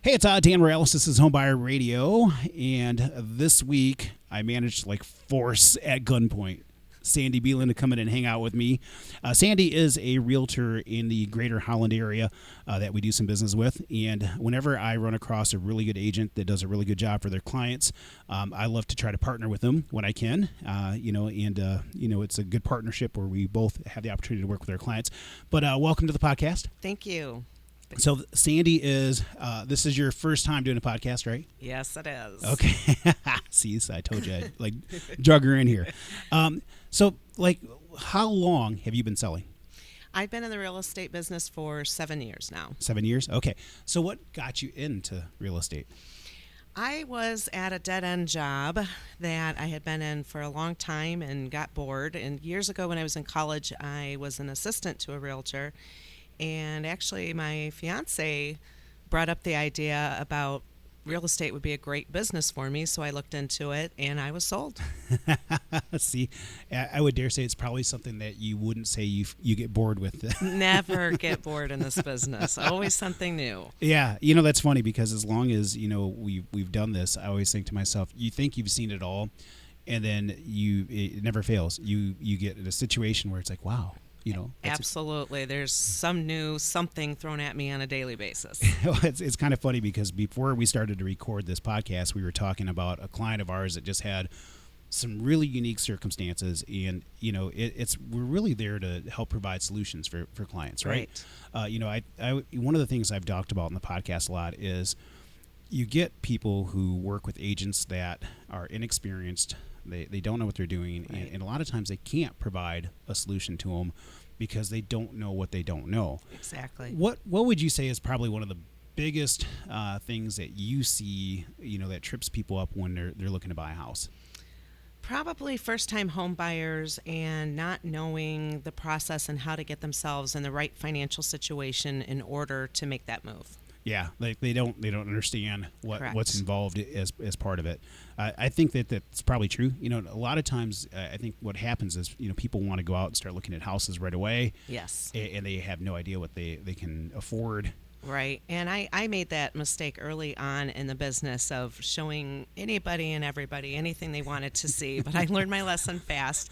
Hey, it's Dan Moralez. This is Homebuyer Radio, and this week I managed to force at gunpoint Sandi Beelen to come in and hang out with me. Sandi is a realtor in the greater Holland area that we do some business with, and whenever I run across a really good agent that does a really good job for their clients, I love to try to partner with them when I can. It's a good partnership where we both have the opportunity to work with our clients. But welcome to the podcast. Thank you. So Sandi is, this is your first time doing a podcast, right? Yes, it is. Okay. See, I told you I'd drug her in here. So how long have you been selling? I've been in the real estate business for 7 years now. 7 years? Okay. So what got you into real estate? I was at a dead-end job that I had been in for a long time and got bored. And years ago when I was in college, I was an assistant to a realtor. And actually, my fiance brought up the idea about real estate would be a great business for me, so I looked into it, and I was sold. See, I would dare say it's probably something that you wouldn't say you get bored with. Never get bored in this business. Always something new. Yeah, that's funny because as long as we've done this, I always think to myself, you think you've seen it all, and then it never fails. You get in a situation where it's like, wow. Absolutely. There's something thrown at me on a daily basis. It's kind of funny because before we started to record this podcast, we were talking about a client of ours that just had some really unique circumstances, and we're really there to help provide solutions for clients, right? One of the things I've talked about in the podcast a lot is you get people who work with agents that are inexperienced. They don't know what they're doing, right. and a lot of times they can't provide a solution to them because they don't know what they don't know. Exactly. What would you say is probably one of the biggest things that you see, that trips people up when they're looking to buy a house? Probably first-time home buyers and not knowing the process and how to get themselves in the right financial situation in order to make that move. Yeah, they don't understand what's involved as part of it. I think that's probably true. A lot of times I think what happens is people want to go out and start looking at houses right away. Yes. And they have no idea what they can afford. Right. And I made that mistake early on in the business of showing anybody and everybody anything they wanted to see, but I learned my lesson fast.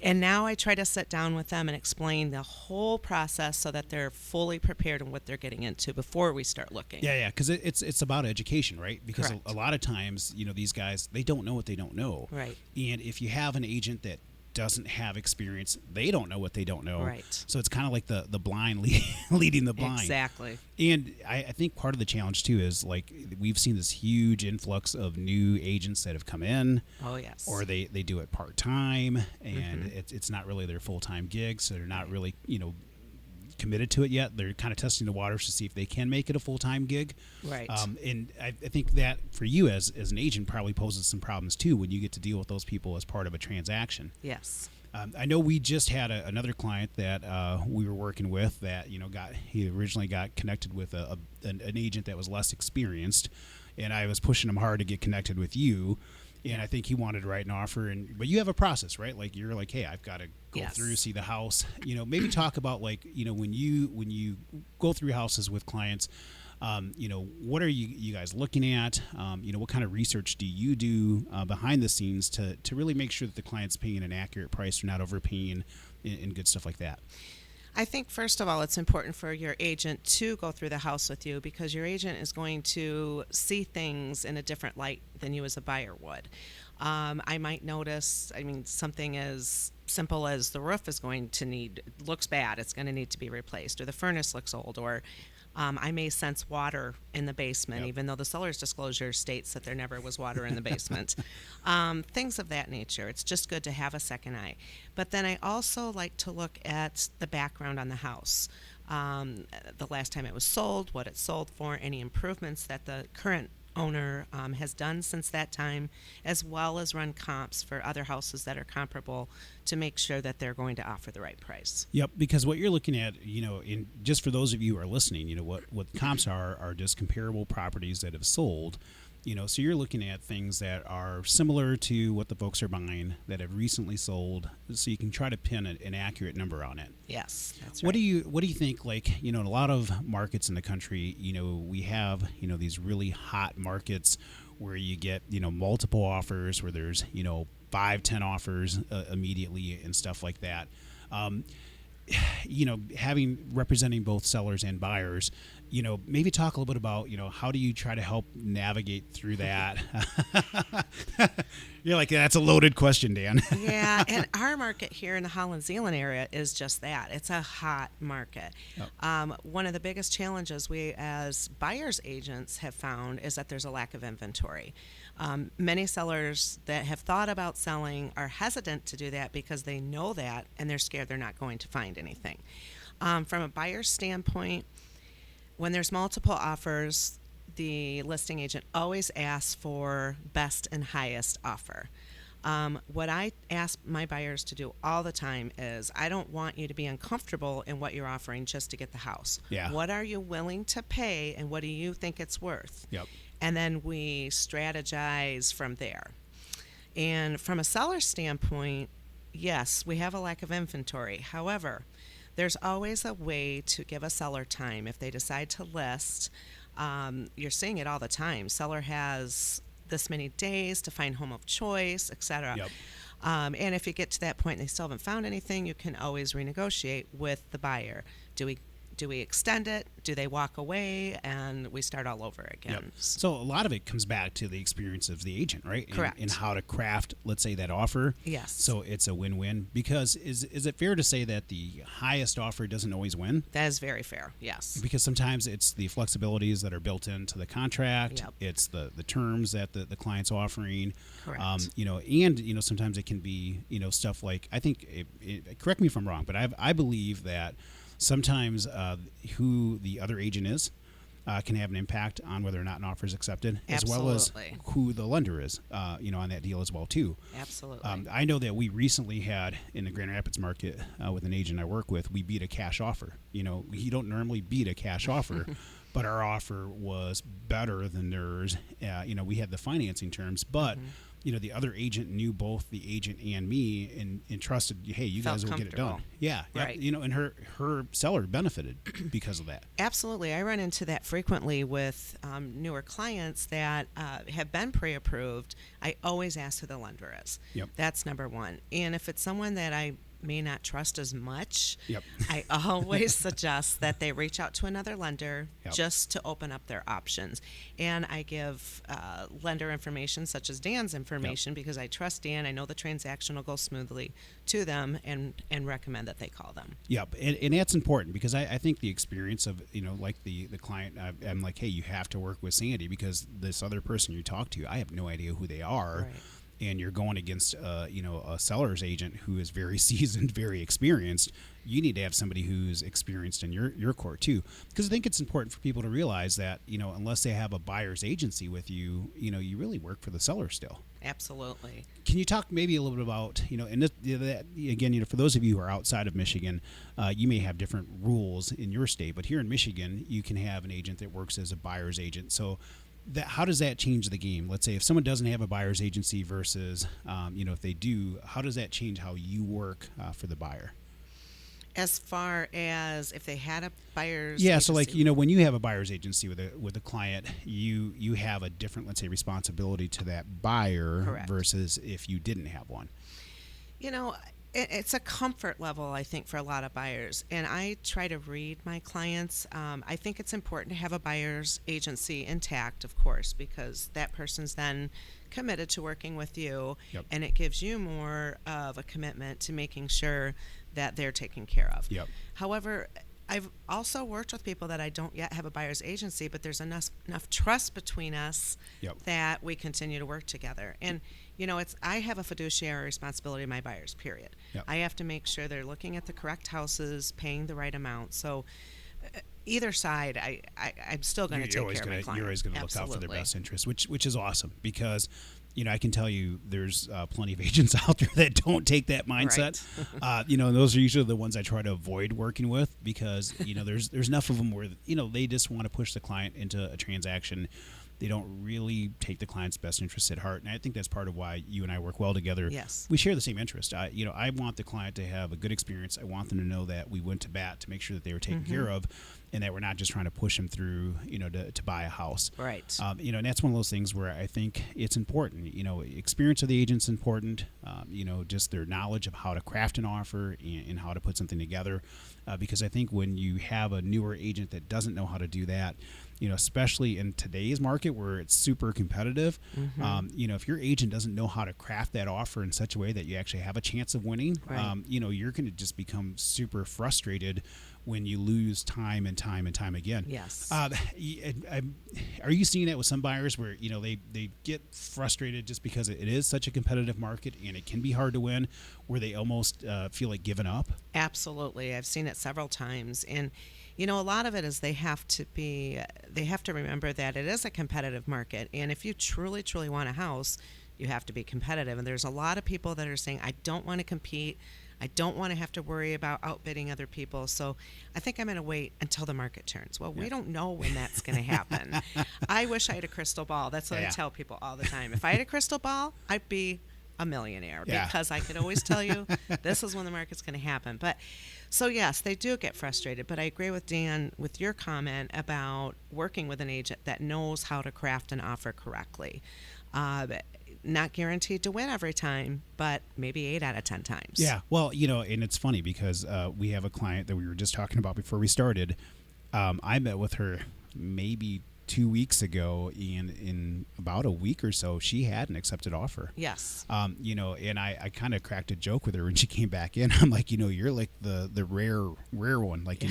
And now I try to sit down with them and explain the whole process so that they're fully prepared in what they're getting into before we start looking. Yeah, because it's about education, right? Because Correct. a lot of times, these guys, they don't know what they don't know. Right. And if you have an agent that doesn't have experience, they don't know what they don't know. Right. So it's kind of like the blind leading the blind. Exactly. And I think part of the challenge too is we've seen this huge influx of new agents that have come in. Oh yes. Or they do it part-time, and it's not really their full-time gig, so they're not really committed to it yet. They're kind of testing the waters to see if they can make it a full-time gig. Right. And I think that for you as an agent probably poses some problems too when you get to deal with those people as part of a transaction. Yes. I know we just had another client that we were working with that he originally got connected with an agent that was less experienced, and I was pushing him hard to get connected with you. And I think he wanted to write an offer, but you have a process, right? You're like, hey, I've got to go Yes. through, see the house. Maybe talk about when you go through houses with clients, what are you guys looking at? What kind of research do you do behind the scenes to really make sure that the client's paying an accurate price or not overpaying and good stuff like that? I think, first of all, it's important for your agent to go through the house with you because your agent is going to see things in a different light than you as a buyer would. I might notice, something as simple as the roof is looks bad, it's going to need to be replaced, or the furnace looks old, or I may sense water in the basement, even though the seller's disclosure states that there never was water in the basement. Things of that nature. It's just good to have a second eye. But then I also like to look at the background on the house. The last time it was sold, what it sold for, any improvements that the current owner has done since that time, as well as run comps for other houses that are comparable to make sure that they're going to offer the right price. Yep, because what you're looking at, just for those of you who are listening, what comps are just comparable properties that have sold. So you're looking at things that are similar to what the folks are buying that have recently sold, so you can try to pin an accurate number on it. Yes, that's right. What do you think? Like, in a lot of markets in the country, we have these really hot markets where you get multiple offers, where there's 5-10 offers immediately and stuff like that. Representing both sellers and buyers, maybe talk a little bit about, how do you try to help navigate through that? You're like, that's a loaded question, Dan. Yeah, and our market here in the Holland-Zeeland area is just that. It's a hot market. Oh. One of the biggest challenges we as buyers agents have found is that there's a lack of inventory. Many sellers that have thought about selling are hesitant to do that because they know that and they're scared they're not going to find anything. From a buyer's standpoint, when there's multiple offers, the listing agent always asks for best and highest offer. What I ask my buyers to do all the time is, I don't want you to be uncomfortable in what you're offering just to get the house. Yeah. What are you willing to pay, and what do you think it's worth? Yep. And then we strategize from there. And from a seller standpoint, yes, we have a lack of inventory. However, there's always a way to give a seller time if they decide to list. You're seeing it all the time. Seller has this many days to find home of choice, etc. Yep. And if you get to that point and they still haven't found anything, you can always renegotiate with the buyer. Do we extend it? Do they walk away? And we start all over again. Yep. So a lot of it comes back to the experience of the agent, right? Correct. And how to craft, let's say, that offer. Yes. So it's a win-win. Because is it fair to say that the highest offer doesn't always win? That is very fair, yes. Because sometimes it's the flexibilities that are built into the contract. Yep. It's the terms that the client's offering. Correct. And sometimes it can be, stuff like, I think, correct me if I'm wrong, but I believe that sometimes who the other agent is can have an impact on whether or not an offer is accepted, Absolutely. as well as who the lender is, on that deal as well too. Absolutely. I know that we recently had in the Grand Rapids market with an agent I work with, we beat a cash offer. You don't normally beat a cash offer, but our offer was better than theirs. We had the financing terms, but. Mm-hmm. The other agent knew both the agent and me and trusted, hey, you Felt guys will get it done. comfortable. Yeah. Right. And her seller benefited because of that. Absolutely. I run into that frequently with newer clients that have been pre-approved. I always ask who the lender is. Yep. That's number one. And if it's someone that I may not trust as much, Yep. I always suggest that they reach out to another lender Yep. just to open up their options. And I give lender information such as Dan's information because I trust Dan. I know the transaction will go smoothly to them and recommend that they call them. Yep. And that's important because I think the experience of, like the client, I'm like, hey, you have to work with Sandi because this other person you talk to, I have no idea who they are. Right. And you're going against, a seller's agent who is very seasoned, very experienced. You need to have somebody who's experienced in your court too, because I think it's important for people to realize that unless they have a buyer's agency with you, you really work for the seller still. Absolutely. Can you talk maybe a little bit about and that, again, for those of you who are outside of Michigan, you may have different rules in your state, but here in Michigan, you can have an agent that works as a buyer's agent. So. How does that change the game? Let's say if someone doesn't have a buyer's agency versus, if they do, how does that change how you work for the buyer? As far as if they had a buyer's yeah, agency. so like when you have a buyer's agency with a client, you have a different, let's say, responsibility to that buyer. Correct. Versus if you didn't have one. It's a comfort level, I think, for a lot of buyers. And I try to read my clients. I think it's important to have a buyer's agency intact, of course, because that person's then committed to working with you. Yep. And it gives you more of a commitment to making sure that they're taken care of. Yep. However, I've also worked with people that I don't yet have a buyer's agency, but there's enough trust between us Yep. that we continue to work together. And I have a fiduciary responsibility to my buyers, period. Yep. I have to make sure they're looking at the correct houses, paying the right amount. So either side, I'm still going to take care of my client. You're always going to look out for their best interest, which is awesome because, I can tell you there's plenty of agents out there that don't take that mindset. Right. And those are usually the ones I try to avoid working with because, there's enough of them where, they just want to push the client into a transaction. They don't really take the client's best interests at heart, and I think that's part of why you and I work well together. Yes. We share the same interest. I want the client to have a good experience. I want them to know that we went to bat to make sure that they were taken care of, and that we're not just trying to push them through, to buy a house. Right. And that's one of those things where I think it's important. Experience of the agent's important. Just their knowledge of how to craft an offer and how to put something together. Because I think when you have a newer agent that doesn't know how to do that, especially in today's market where it's super competitive, if your agent doesn't know how to craft that offer in such a way that you actually have a chance of winning, right. You're going to just become super frustrated when you lose time and time and time again. Yes. Are you seeing that with some buyers where, they get frustrated just because it is such a competitive market and it can be hard to win, where they almost feel like giving up? Absolutely. I've seen it several times. And, a lot of it is they have to remember that it is a competitive market. And if you truly, truly want a house, you have to be competitive. And there's a lot of people that are saying, I don't want to compete. I don't want to have to worry about outbidding other people. So I think I'm going to wait until the market turns. Well, we don't know when that's going to happen. I wish I had a crystal ball. That's what I tell people all the time. If I had a crystal ball, I'd be a millionaire because I could always tell you this is when the market's going to happen. But so yes, they do get frustrated, but I agree with Dan with your comment about working with an agent that knows how to craft an offer correctly. Not guaranteed to win every time, but maybe 8 out of 10 times. Yeah. Well, and it's funny because we have a client that we were just talking about before we started. I met with her maybe 2 weeks ago, and in about a week or so, she had an accepted offer. Yes. And I kind of cracked a joke with her when she came back in. I'm like, you're like the rare one. Like,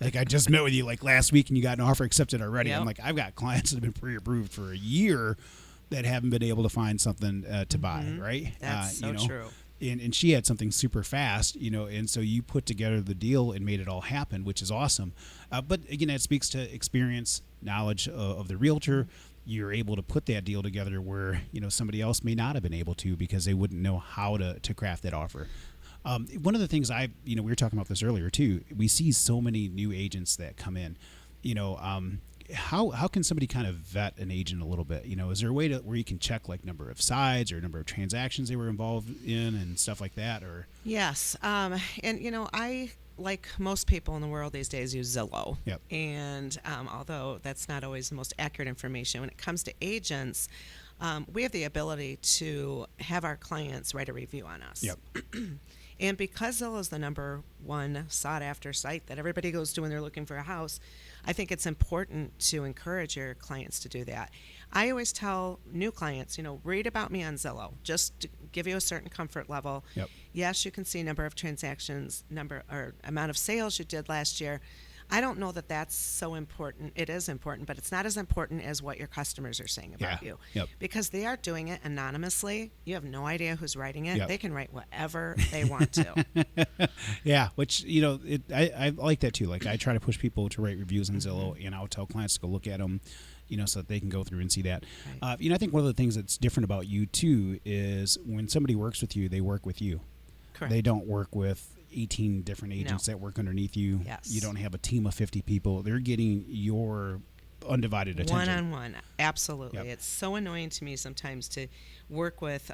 like I just met with you like last week and you got an offer accepted already. Yep. I'm like, I've got clients that have been pre-approved for a year that haven't been able to find something to buy, right? That's so true. And she had something super fast, and so you put together the deal and made it all happen, which is awesome. But again, it speaks to experience, knowledge of the realtor. You're able to put that deal together where, somebody else may not have been able to because they wouldn't know how to craft that offer. One of the things we were talking about this earlier too, we see so many new agents that come in, how can somebody kind of vet an agent a little bit? Is there a way where you can check like number of sides or number of transactions they were involved in and stuff like that? Or yes, and I, like most people in the world these days, use Zillow. Yep. And although that's not always the most accurate information, when it comes to agents, we have the ability to have our clients write a review on us. Yep. And because Zillow is the number one sought-after site that everybody goes to when they're looking for a house, I think it's important to encourage your clients to do that. I always tell new clients, read about me on Zillow, just to give you a certain comfort level. Yep. Yes, you can see number of transactions, number or amount of sales you did last year. I don't know that that's so important. It is important, but it's not as important as what your customers are saying about you. Yep. Because they are doing it anonymously. You have no idea who's writing it. Yep. They can write whatever they want to. Yeah, which, I like that too. Like I try to push people to write reviews on Zillow, and I'll tell clients to go look at them, so that they can go through and see that. Right. I think one of the things that's different about you too is when somebody works with you, they work with you. Correct. They don't work with 18 different agents that work underneath you. Yes. You don't have a team of 50 people. They're getting your undivided attention. One-on-one. Absolutely. Yep. It's so annoying to me sometimes to work with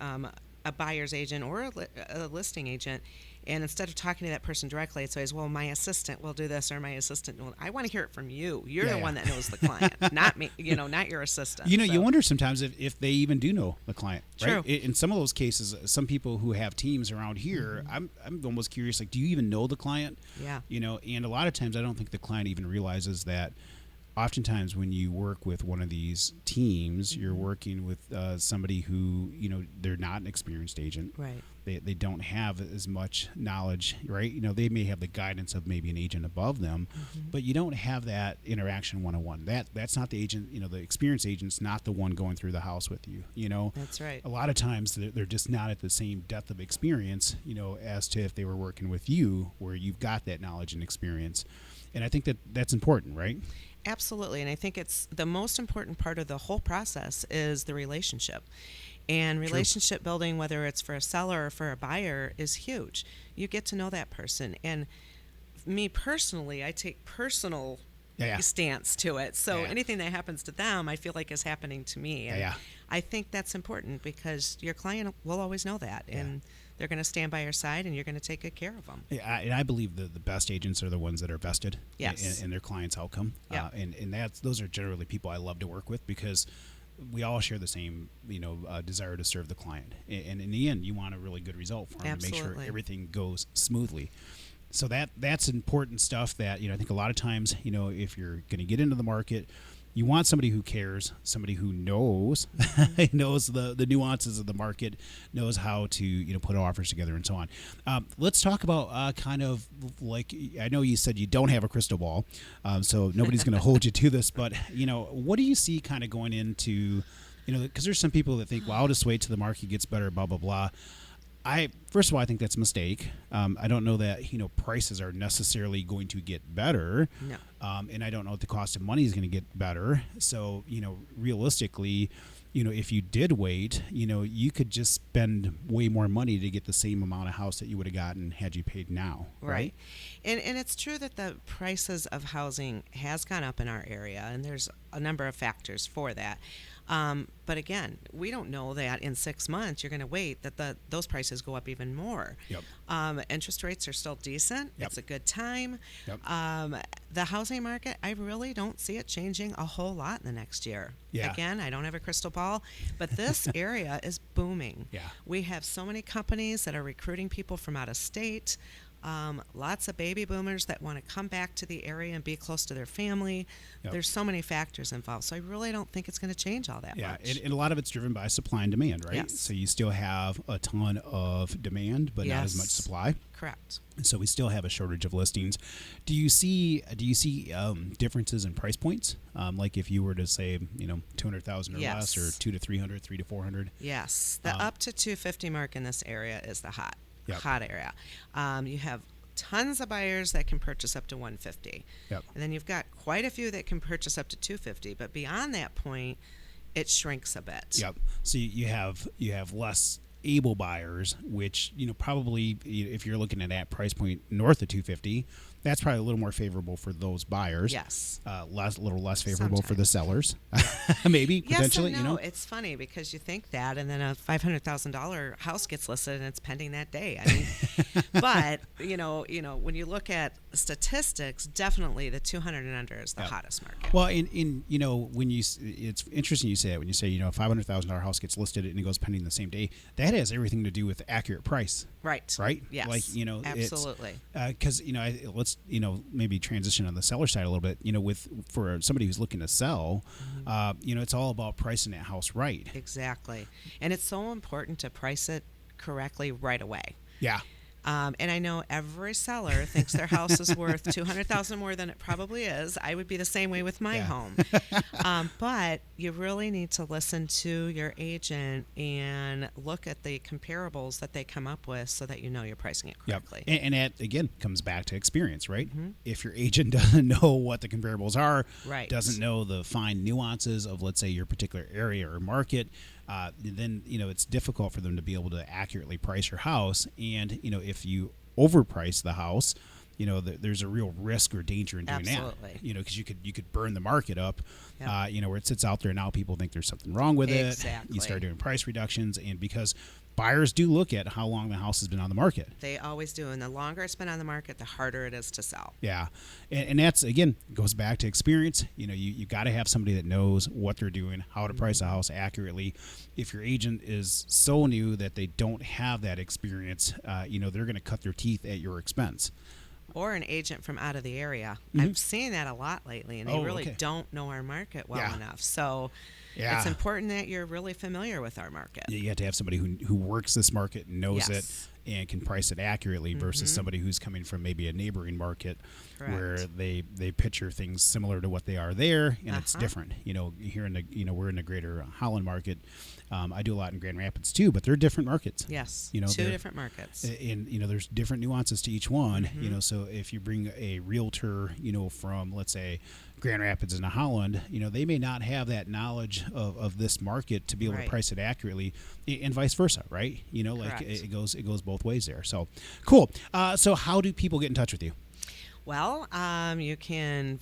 a buyer's agent or a listing agent, and instead of talking to that person directly, it's always, well, my assistant will do this, or my assistant will. I want to hear it from you. You're the one that knows the client, not me, not your assistant. You wonder sometimes if they even do know the client, right? True. In some of those cases, some people who have teams around here, I'm almost curious, like, do you even know the client? Yeah. And a lot of times I don't think the client even realizes that oftentimes when you work with one of these teams, you're working with somebody who, they're not an experienced agent. Right. They don't have as much knowledge, right? They may have the guidance of maybe an agent above them, but you don't have that interaction one-on-one. That's not the agent, the experienced agent's not the one going through the house with you, That's right. A lot of times they're just not at the same depth of experience, as to if they were working with you where you've got that knowledge and experience. And I think that's important, right? Absolutely. And I think it's the most important part of the whole process is the relationship. And relationship building, whether it's for a seller or for a buyer, is huge. You get to know that person. And me personally, I take personal Yeah. stance to it. So Yeah. anything that happens to them, I feel like is happening to me. And Yeah. I think that's important because your client will always know that. Yeah. And they're going to stand by your side and you're going to take good care of them. Yeah, and I believe the best agents are the ones that are vested Yes. in their client's outcome. Yeah. And those are generally people I love to work with because we all share the same, desire to serve the client. And in the end, you want a really good result for them to make sure Absolutely. everything goes smoothly. So that's important stuff that, I think a lot of times, if you're going to get into the market, you want somebody who cares, somebody who knows, knows the nuances of the market, knows how to, put offers together and so on. Let's talk about kind of like, I know you said you don't have a crystal ball, so nobody's going to hold you to this, but, what do you see kind of going into, because there's some people that think, well, I'll just wait till the market gets better, blah, blah, blah. First of all, I think that's a mistake. I don't know that prices are necessarily going to get better. No. And I don't know if the cost of money is going to get better. So realistically, if you did wait, you could just spend way more money to get the same amount of house that you would have gotten had you paid now. Right. And it's true that the prices of housing has gone up in our area, and there's a number of factors for that. But again, we don't know that in 6 months you're going to wait that those prices go up even more. Yep. Interest rates are still decent. Yep. It's a good time. Yep. The housing market, I really don't see it changing a whole lot in the next year. Yeah. Again, I don't have a crystal ball, but this area is booming. Yeah. We have so many companies that are recruiting people from out of state. Lots of baby boomers that want to come back to the area and be close to their family. Yep. There's so many factors involved. So I really don't think it's going to change all that much. And a lot of it's driven by supply and demand, right? Yes. So you still have a ton of demand, but not as much supply. Correct. So we still have a shortage of listings. Do you see differences in price points? Like if you were to say, 200,000 or Yes. less, or 2 to 300, 3 to 400? Yes. The up to 250 mark in this area is the hot area. You have tons of buyers that can purchase up to 150. Yep. And then you've got quite a few that can purchase up to 250. But beyond that point, it shrinks a bit. Yep. So you have less able buyers, which probably if you're looking at that price point north of 250, that's probably a little more favorable for those buyers. Yes. A little less favorable for the sellers, maybe potentially. Yes and no. It's funny because you think that, and then a $500,000 house gets listed and it's pending that day. I mean, but when you look at statistics, definitely the 200 and under is the hottest market. Well, when it's interesting you say that when you say a $500,000 house gets listed and it goes pending the same day, that has everything to do with accurate price. Right. Right. Yes. Like absolutely. Because let's maybe transition on the seller side a little bit. For somebody who's looking to sell, it's all about pricing that house right. Exactly, and it's so important to price it correctly right away. Yeah. And I know every seller thinks their house is worth $200,000 more than it probably is. I would be the same way with my home. But you really need to listen to your agent and look at the comparables that they come up with so that you know you're pricing it correctly. Yep. And that, again, comes back to experience, right? Mm-hmm. If your agent doesn't know what the comparables are, doesn't know the fine nuances of, let's say, your particular area or market, then it's difficult for them to be able to accurately price your house. And if you overprice the house, there's a real risk or danger in doing that. Because you could burn the market up. Where it sits out there now, people think there's something wrong with it. You start doing price reductions, and because buyers do look at how long the house has been on the market. They always do, and the longer it's been on the market, the harder it is to sell. Yeah, and that's, again, goes back to experience. You got to have somebody that knows what they're doing, how to price a house accurately. If your agent is so new that they don't have that experience, they're going to cut their teeth at your expense. Or an agent from out of the area. Mm-hmm. I've seen that a lot lately, and they really don't know our market well enough. So it's important that you're really familiar with our market. You have to have somebody who works this market and knows it and can price it accurately versus somebody who's coming from maybe a neighboring market where they picture things similar to what they are there, and it's different. Here in the we're in the greater Holland market. I do a lot in Grand Rapids too, but they're different markets. Yes, two different markets, and there's different nuances to each one. So if you bring a realtor, from, let's say, Grand Rapids into Holland, they may not have that knowledge of this market to be able to price it accurately, and vice versa, right? Like it goes both ways there. So cool. So how do people get in touch with you? Well, you can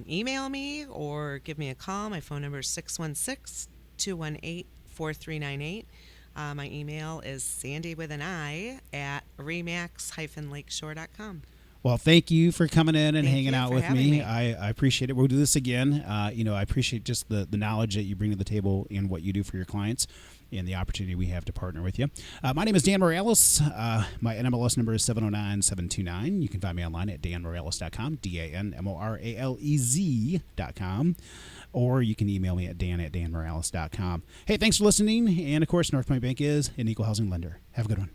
email me or give me a call. My phone number is 616-218-4398. My email is Sandi with an I at ReMax-Lakeshore.com. Well, thank you for coming in and Thank hanging you out for with having me. I appreciate it. We'll do this again. I appreciate just the knowledge that you bring to the table and what you do for your clients and the opportunity we have to partner with you. My name is Dan Moralez. My NMLS number is 709-729. You can find me online at danmoralez.com, DANMORALEZ.com, or you can email me at dan@danmoralez.com. Hey, thanks for listening. And, of course, Northpointe Bank is an equal housing lender. Have a good one.